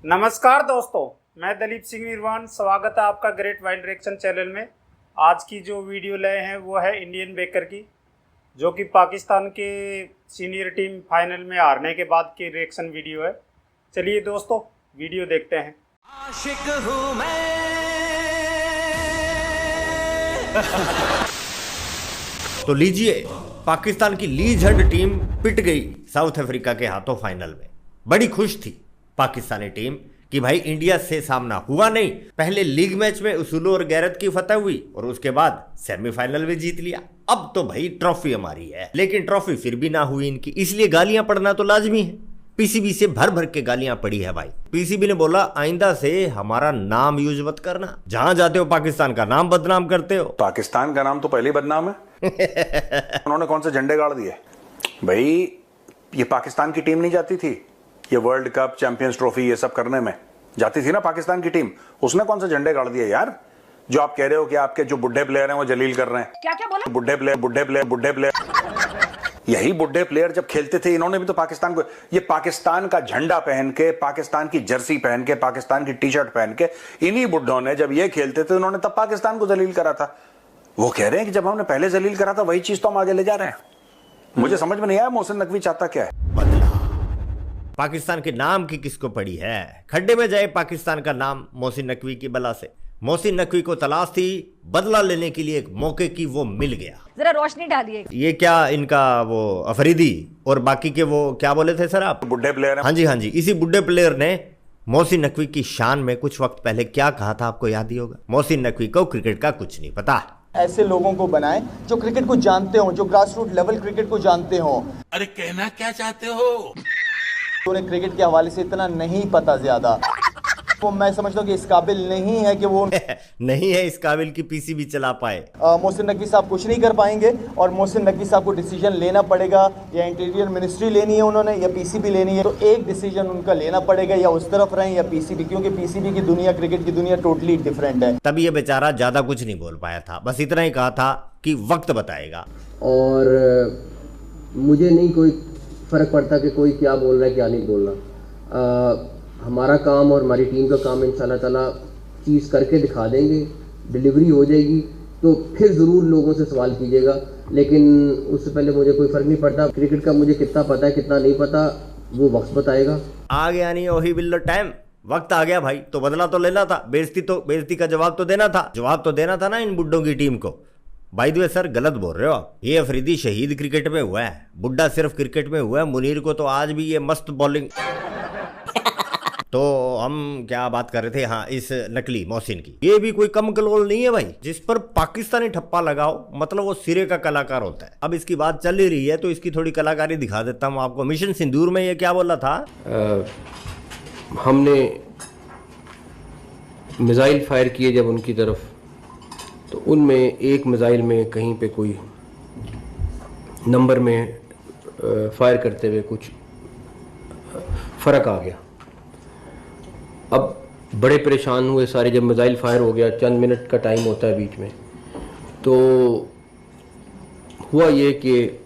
नमस्कार दोस्तों, मैं दलीप सिंह निर्वाण। स्वागत है आपका ग्रेट वाइल्ड रिएक्शन चैनल में। आज की जो वीडियो लाए हैं वो है इंडियन बेकर की, जो कि पाकिस्तान के सीनियर टीम फाइनल में हारने के बाद की रिएक्शन वीडियो है। चलिए दोस्तों, वीडियो देखते हैं। आशिक हूँ मैं। तो लीजिए, पाकिस्तान की लीजेंड टीम पिट गई साउथ अफ्रीका के हाथों फाइनल में। बड़ी खुश थी पाकिस्तानी टीम कि भाई इंडिया से सामना हुआ नहीं। पहले लीग मैच में उसूलों और गैरत की फतह हुई और उसके बाद सेमीफाइनल में जीत लिया। अब तो भाई ट्रॉफी हमारी है, लेकिन ट्रॉफी फिर भी ना हुई इनकी, इसलिए गालियां पड़ना तो लाजमी है। पीसीबी से भर भर के गालियां पड़ी है भाई। पीसीबी ने बोला आइंदा से हमारा नाम यूज मत करना, जहां जाते हो पाकिस्तान का नाम बदनाम करते हो। पाकिस्तान का नाम तो पहले ही बदनाम है। उन्होंने कौन से झंडे गाड़ दिए भाई? ये पाकिस्तान की टीम नहीं जाती थी ये वर्ल्ड कप, चैंपियंस ट्रॉफी ये सब करने में? जाती थी ना पाकिस्तान की टीम। उसने कौन से झंडे गाड़ दिए यार? जो आप कह रहे हो कि आपके जो बुढ़े प्लेयर हैं वो जलील कर रहे हैं। क्या बोला? बुढ़े प्लेयर यही बुढ़े प्लेयर जब खेलते थे, इन्होंने भी तो पाकिस्तान को, ये पाकिस्तान का झंडा पहन के, पाकिस्तान की जर्सी पहन के, पाकिस्तान की टी शर्ट पहन के, इन्हीं बुढ़ों ने जब ये खेलते थे उन्होंने तब पाकिस्तान को जलील करा था। वो कह रहे हैं कि जब हमने पहले जलील करा था वही चीज तो हम आगे ले जा रहे हैं। मुझे समझ में नहीं आया मोहसिन नकवी चाहता क्या है। बदला पाकिस्तान के नाम की किसको पड़ी है? खड्डे में जाए पाकिस्तान का नाम मोहसिन नकवी की बला से। मोहसिन नकवी को तलाश थी बदला लेने के लिए एक मौके की, वो मिल गया। जरा रोशनी डालिए। ये क्या इनका वो अफरीदी और बाकी के वो क्या बोले थे सर आप? बुढ़े प्लेयर हैं। हाँ जी, इसी बुढ़े प्लेयर ने मोहसिन नकवी की शान में कुछ वक्त पहले क्या कहा था, आपको याद ही होगा। मोहसिन नकवी को क्रिकेट का कुछ नहीं पता। ऐसे लोगों को बनाएं जो क्रिकेट को जानते हो, जो ग्रास रूट लेवल क्रिकेट को जानते हो। अरे कहना क्या चाहते हो? उन्हें क्रिकेट के हवाले से इतना नहीं पता ज्यादा, वो मैं समझता हूँ कि इस काबिल नहीं है कि वो नहीं है इस काबिल की पीसीबी चला पाए। मोहसिन नकवी साहब कुछ नहीं कर पाएंगे और मोहसिन नकवी साहब को डिसीजन लेना पड़ेगा। या इंटीरियर मिनिस्ट्री लेनी है उन्होंने, या पीसीबी लेनी है, तो एक डिसीजन उनका लेना पड़ेगा, या उस तरफ रहें या पीसीबी, क्योंकि पीसीबी की दुनिया, क्रिकेट की दुनिया टोटली डिफरेंट है। तब ये बेचारा ज्यादा कुछ नहीं बोल पाया था, बस इतना ही कहा था कि वक्त बताएगा। और मुझे नहीं कोई फ़र्क पड़ता कि कोई क्या बोल रहा है क्या नहीं बोल रहा। हमारा काम और हमारी टीम का काम इंशाल्लाह ताला चीज़ करके दिखा देंगे, डिलीवरी हो जाएगी तो फिर ज़रूर लोगों से सवाल कीजिएगा, लेकिन उससे पहले मुझे कोई फ़र्क नहीं पड़ता। क्रिकेट का मुझे कितना पता है कितना नहीं पता वो वक्त बताएगा। आ गया नहीं वही बिल्लो टाइम, वक्त आ गया भाई, तो बदला तो लेना था। बेइज्जती का जवाब तो देना था ना इन बुड्ढों की टीम को। बाय द वे सर, गलत बोल रहे हो आप। ये अफरीदी शहीद क्रिकेट में हुआ है, बुड्ढा सिर्फ क्रिकेट में हुआ है। मुनीर को तो आज भी ये मस्त बॉलिंग तो हम क्या बात कर रहे थे? हाँ, इस नकली मोहसिन की। ये भी कोई कम कलोल नहीं है भाई, जिस पर पाकिस्तानी ठप्पा लगाओ मतलब वो सिरे का कलाकार होता है। अब इसकी बात चल ही रही है तो इसकी थोड़ी कलाकारी दिखा देता हूँ आपको। मिशन सिंदूर में ये क्या बोला था? हमने मिसाइल फायर किए जब उनकी तरफ, तो उनमें एक मिसाइल में कहीं पे कोई नंबर में फायर करते हुए कुछ फ़र्क आ गया। अब बड़े परेशान हुए सारे, जब मिसाइल फायर हो गया, चंद मिनट का टाइम होता है बीच में, तो हुआ ये कि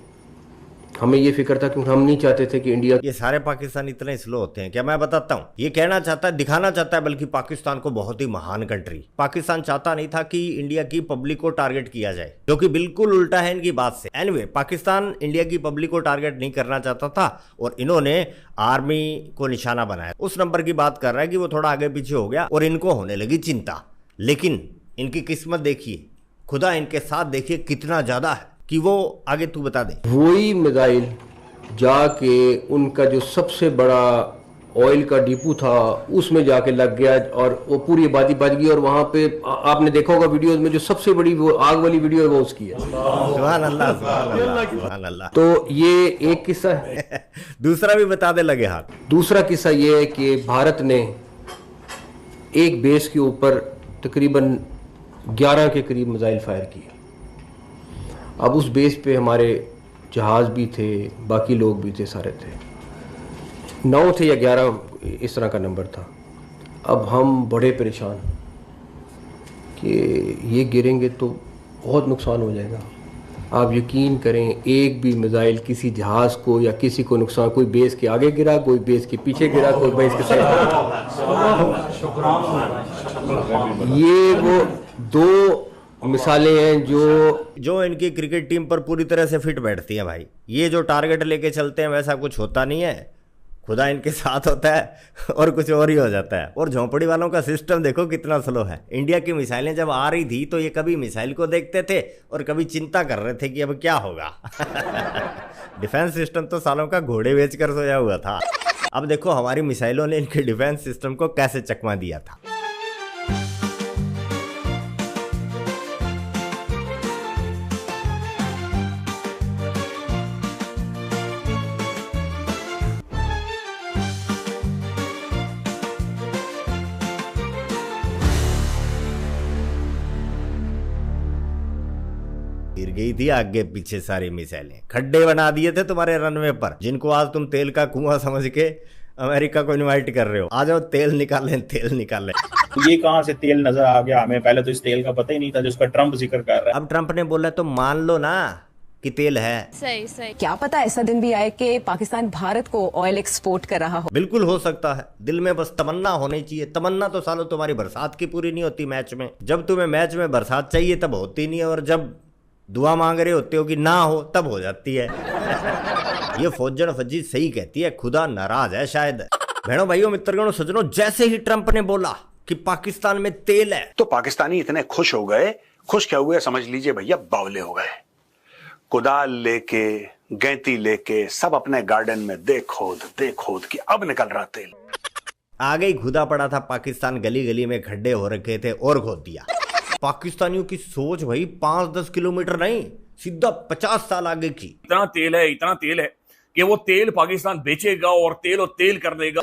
हमें ये फिक्र था कि हम नहीं चाहते थे कि इंडिया। ये सारे पाकिस्तान इतने स्लो होते हैं क्या? मैं बताता हूँ। ये कहना चाहता है, दिखाना चाहता है बल्कि पाकिस्तान को बहुत ही महान कंट्री। पाकिस्तान चाहता नहीं था कि इंडिया की पब्लिक को टारगेट किया जाए, जो कि बिल्कुल उल्टा है इनकी बात से। एनीवे, पाकिस्तान इंडिया की पब्लिक को टारगेट नहीं करना चाहता था और इन्होंने आर्मी को निशाना बनाया। उस नंबर की बात कर रहा है कि वो थोड़ा आगे पीछे हो गया और इनको होने लगी चिंता। लेकिन इनकी किस्मत देखिए, खुदा इनके साथ देखिए कितना ज्यादा है कि वो आगे तू बता दे। वही मिसाइल जाके उनका जो सबसे बड़ा ऑयल का डिपो था उसमें जाके लग गया और वो पूरी आबादी बच गई। और वहाँ पे आपने देखा होगा वीडियोस में, जो सबसे बड़ी वो आग वाली वीडियो है वो उसकी है। सुभान अल्लाह, सुभान अल्लाह। तो ये एक किस्सा है। दूसरा भी बता दे लगे हाथ। दूसरा किस्सा ये है कि भारत ने एक बेस के ऊपर तकरीबन 11 के करीब मिसाइल फायर किए। अब उस बेस पे हमारे जहाज़ भी थे, बाकी लोग भी थे, सारे थे। 9 थे या 11 इस तरह का नंबर था। अब हम बड़े परेशान कि ये गिरेंगे तो बहुत नुकसान हो जाएगा। आप यकीन करें एक भी मिसाइल किसी जहाज़ को या किसी को नुकसान, कोई बेस के आगे गिरा, कोई बेस के पीछे गिरा, कोई बेस के साइड। ये वो दो मिसालें हैं जो इनकी क्रिकेट टीम पर पूरी तरह से फिट बैठती है भाई। ये जो टारगेट लेके चलते हैं वैसा कुछ होता नहीं है, खुदा इनके साथ होता है और कुछ और ही हो जाता है। और झोंपड़ी वालों का सिस्टम देखो कितना स्लो है। इंडिया की मिसाइलें जब आ रही थी तो ये कभी मिसाइल को देखते थे और कभी चिंता कर रहे थे कि अब क्या होगा। डिफेंस सिस्टम तो सालों का घोड़े बेच कर सोया हुआ था। अब देखो हमारी मिसाइलों ने इनके डिफेंस सिस्टम को कैसे चकमा दिया था। गिर गई थी आगे पीछे सारी मिसाइलें, खड्डे बना दिए थे तुम्हारे रनवे पर, जिनको आज तुम तेल का कुआं समझ के अमेरिका को इनवाइट कर रहे हो। आ जाओ तेल निकालें, तेल निकालें। ये कहां से तेल नजर आ गया हमें? पहले तो इस तेल का पता ही नहीं था जिसका ट्रंप जिक्र कर रहा है। अब ट्रंप ने बोला तो मान लो ना कि तेल है। सही सही। क्या पता ऐसा दिन भी आए कि पाकिस्तान भारत को ऑयल एक्सपोर्ट कर रहा हो। बिल्कुल हो सकता है, दिल में बस तमन्ना होनी चाहिए। तमन्ना तो सालों तुम्हारी बरसात की पूरी नहीं होती मैच में। जब तुम्हें मैच में बरसात चाहिए तब होती नहीं है, और जब दुआ मांग रहे होते हो कि ना हो तब हो जाती है। ये फौजन फजी सही कहती है, खुदा नाराज है शायद। बहनों भाइयों मित्रगणों सज्जनों, जैसे ही ट्रंप ने बोला कि पाकिस्तान में तेल है तो पाकिस्तानी इतने खुश हो गए, खुश क्या हुए समझ लीजिए भैया, बावले हो गए। कुदाल लेके गैंती लेके सब अपने गार्डन में दे खोद कि अब निकल रहा तेल। आगे ही खुदा पड़ा था पाकिस्तान, गली गली में खड्डे हो रखे थे और खोद दिया। पाकिस्तानियों की सोच भाई 5-10 किलोमीटर नहीं, सीधा 50 साल आगे की। इतना तेल है कि वो तेल पाकिस्तान बेचेगा और तेल कर देगा।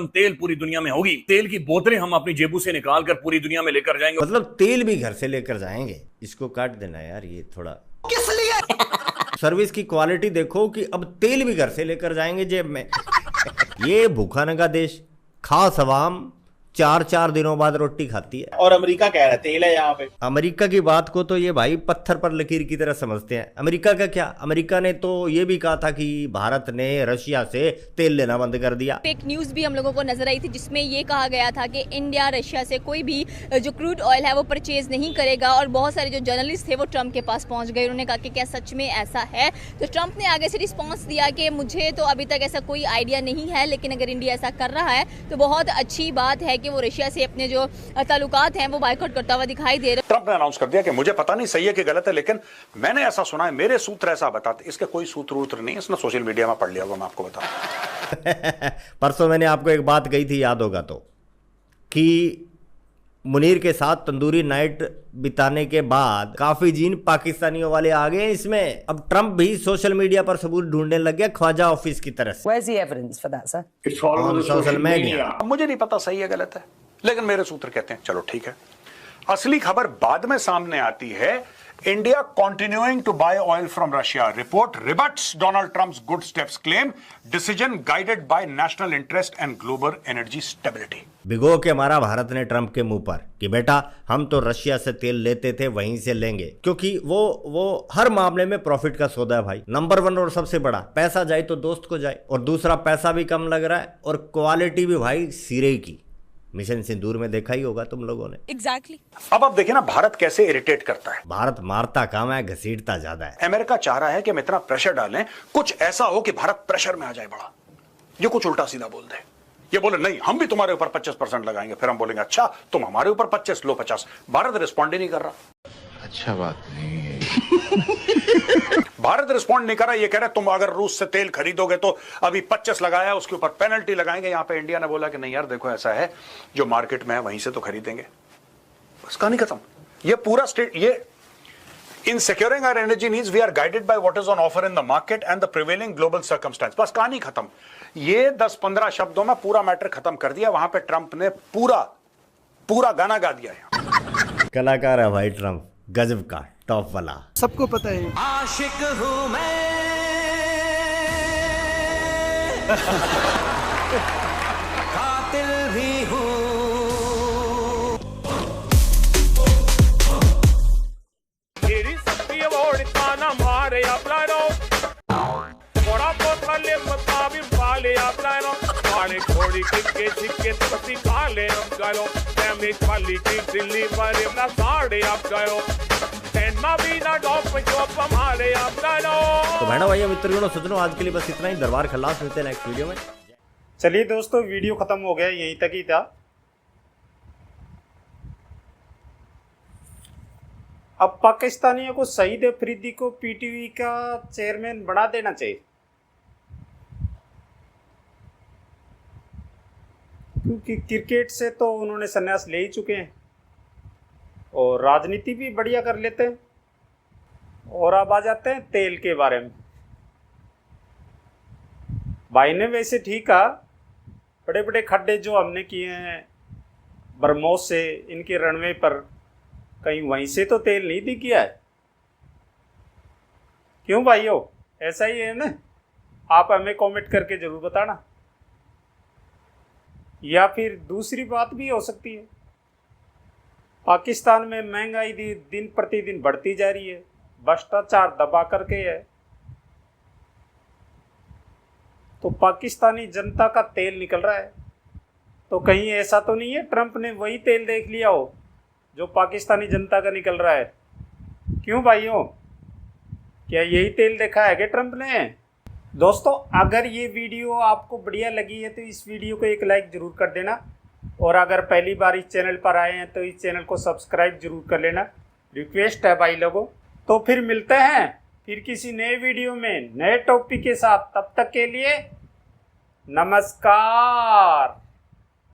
तेल पूरी दुनिया में होगी। तेल की बोतलें हम अपनी जेबों से निकाल कर पूरी दुनिया में लेकर जाएंगे। मतलब तेल भी घर से लेकर जाएंगे। इसको काट देना यार, ये थोड़ा किस लिए। सर्विस की क्वालिटी देखो कि अब तेल भी घर से लेकर जाएंगे जेब में। ये भूखा नंगा देश, खास अवाम 4-4 दिनों बाद रोटी खाती है। और अमेरिका कह रहा है तेल है यहाँ पे। अमेरिका की बात को तो ये भाई पत्थर पर लकीर की तरह समझते हैं। अमेरिका का क्या, अमेरिका ने तो ये भी कहा था कि भारत ने रशिया से तेल लेना बंद कर दिया। फेक न्यूज भी हम लोगों को नजर आई थी जिसमें ये कहा गया था कि इंडिया रशिया से कोई भी जो क्रूड ऑयल है वो परचेज नहीं करेगा। और बहुत सारे जो जर्नलिस्ट थे वो ट्रंप के पास पहुंच गए। उन्होंने कहा कि क्या सच में ऐसा है? तो ट्रंप ने आगे से रिस्पॉन्स दिया कि मुझे तो अभी तक ऐसा कोई आइडिया नहीं है, लेकिन अगर इंडिया ऐसा कर रहा है तो बहुत अच्छी बात है कि वो रशिया से अपने जो ताल्लुकात हैं वो बायकॉट करता हुआ दिखाई दे रहा है। ट्रंप ने अनाउंस कर दिया कि मुझे पता नहीं सही है कि गलत है, लेकिन मैंने ऐसा सुना है, मेरे सूत्र ऐसा बताते। इसके कोई सूत्र नहीं, इसने सोशल मीडिया में पढ़ लिया होगा, मैं आपको बता। परसों मैंने आपको एक बात कही थी, याद होगा तो, कि मुनीर के साथ तंदूरी नाइट बिताने के बाद काफी जीन पाकिस्तानियों वाले आ गए इसमें। अब ट्रंप भी सोशल मीडिया पर सबूत ढूंढने लग गया ख्वाजा ऑफिस की तरह से। Where's the evidence for that, sir? It's all over social media. अब मुझे नहीं पता सही है गलत है, लेकिन मेरे सूत्र कहते हैं चलो ठीक है। असली खबर बाद में सामने आती है। India continuing to buy oil from Russia, report rebuts Donald Trump's good steps claim, decision guided by national interest and global energy stability. भिगो के मारा भारत ने ट्रंप के मुंह पर कि बेटा हम तो रशिया से तेल लेते थे, वहीं से लेंगे, क्योंकि वो हर मामले में प्रॉफिट का सौदा है भाई। नंबर 1 और सबसे बड़ा, पैसा जाए तो दोस्त को जाए, और दूसरा पैसा भी कम लग रहा है और क्वालिटी भी भाई सिरे की। मिशन सिंदूर में देखा ही होगा तुम लोगों ने। एग्जैक्टली। अब आप देखिए ना भारत कैसे इरिटेट करता है। भारत मारता कम है, घसीटता ज्यादा है। अमेरिका चाह रहा है कि हम इतना प्रेशर डालें, कुछ ऐसा हो कि भारत प्रेशर में आ जाए बड़ा, ये कुछ उल्टा सीधा बोल दे। ये बोले नहीं हम भी तुम्हारे ऊपर 25% लगाएंगे, फिर हम बोलेंगे अच्छा तुम हमारे ऊपर 25 लो 50। भारत रिस्पॉन्ड ही नहीं कर रहा। अच्छा बात नहीं है। भारत रिस्पॉन्ड नहीं कर रहा, ये कह रहे तुम अगर रूस से तेल खरीदोगे तो अभी 25 लगाया, उसके ऊपर पेनल्टी लगाएंगे। यहां पे इंडिया ने बोला कि नहीं यार देखो ऐसा है, जो मार्केट में है वहीं से तो खरीदेंगे, बस कहानी खत्म। ये पूरा स्टेट, ये इन securing our energy needs we are guided by what is on offer in the market and the prevailing global circumstance, बस कहानी खत्म। ये 10-15 शब्दों में पूरा मैटर खत्म कर दिया। वहां पे ट्रंप ने पूरा गाना गा दिया है। कलाकार है भाई ट्रंप, गजब का, टॉप वाला, सबको पता है। आशिक हूँ मैं, कातिल भी हूँ। तेरी शक्ति अवार्ड का ਅਸੀਂ ਖਾ ਲੇ ਅਬ ਗਇਓ ਐਵੇਂ ਕੁਆਲਿਟੀ ਡਿਲੀਵਰੀ ਨਾ ਸਾੜੇ ਅਬ ਗਇਓ ਤੈਨਾਂ ਵੀ ਨਾ ਡੋਪ ਜੋ ਪਮਾੜੇ ਅਬ ਗਇਓ। तो बहनों भाइयों मित्रों सज्जनों आज के लिए बस इतना ही। दरबार खल्लास मिलते हैं नेक्स्ट वीडियो में। चलिए दोस्तों, वीडियो खत्म हो गया, यहीं तक ही था। अब पाकिस्तानियों को सईद अफरीदी को पीटीवी का चेयरमैन बना देना चाहिए, क्योंकि क्रिकेट से तो उन्होंने संन्यास ले ही चुके हैं और राजनीति भी बढ़िया कर लेते हैं। और अब आ जाते हैं तेल के बारे में। भाई ने वैसे ठीक कहा, बड़े बड़े खड्डे जो हमने किए हैं बरमोस से इनके रनवे पर, कहीं वहीं से तो तेल नहीं दिख गया है। क्यों भाइयों, ऐसा ही है ना? आप हमें कमेंट करके ज़रूर बताना। या फिर दूसरी बात भी हो सकती है, पाकिस्तान में महंगाई दिन प्रतिदिन बढ़ती जा रही है, भ्रष्टाचार दबा करके है, तो पाकिस्तानी जनता का तेल निकल रहा है। तो कहीं ऐसा तो नहीं है ट्रंप ने वही तेल देख लिया हो जो पाकिस्तानी जनता का निकल रहा है? क्यों भाइयों, क्या यही तेल देखा है क्या ट्रंप ने? दोस्तों, अगर ये वीडियो आपको बढ़िया लगी है तो इस वीडियो को एक लाइक ज़रूर कर देना, और अगर पहली बार इस चैनल पर आए हैं तो इस चैनल को सब्सक्राइब जरूर कर लेना, रिक्वेस्ट है भाई लोगों। तो फिर मिलते हैं फिर किसी नए वीडियो में नए टॉपिक के साथ। तब तक के लिए नमस्कार।